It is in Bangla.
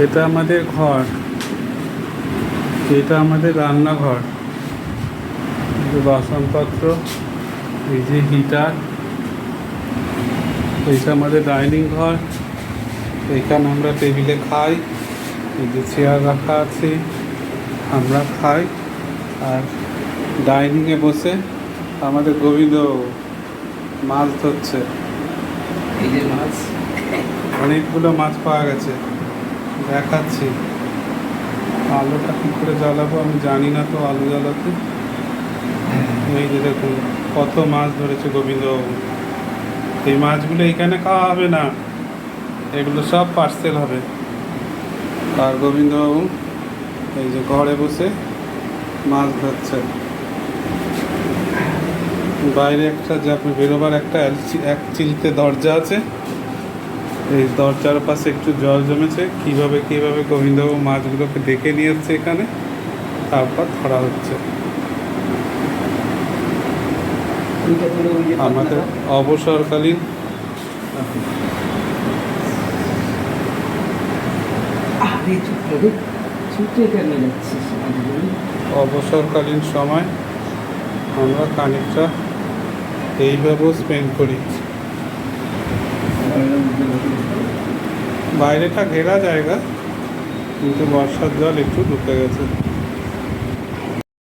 এটা আমাদের ঘর, এটা আমাদের রান্নাঘর, বাসনপত্র, এই যে হিটার, এইটা আমাদের ডাইনিং ঘর। এইখানে আমরা টেবিলে খাই, এই যে চেয়ার রাখা আছে, আমরা খাই। আর ডাইনিংয়ে বসে আমাদের গোবিন্দ মাছ ধরছে। এই যে মাছ, অনেকগুলো মাছ পাওয়া গেছে, দেখাচ্ছি। আলোটা কী করে জ্বালাবো আমি জানি না, তো আলো জ্বালাতে। এই যে দেখুন কত মাছ ধরেছে গোবিন্দবাবু। এই মাছগুলো এখানে খাওয়া হবে না, এগুলো সব পার্সেল হবে। আর গোবিন্দবাবু এই যে ঘরে বসে মাছ ধরছে। বাইরে একটা বেরোবার একটা এক চিলতে দরজা আছে, এই দরজার পাশে একটু জল জমেছে। কিভাবে গোবিন্দবাবু মাছগুলোকে ডেকে নিয়ে এসছে এখানে, তারপর ধরা হচ্ছে। আমাদের অবসরকালীন অবসরকালীন সময় আমরা খানিকটা এইভাবেও স্পেন্ড করি। বাইরেটা ঘেরা জায়গা, কিন্তু বর্ষার জল একটু ঢুকে গেছে।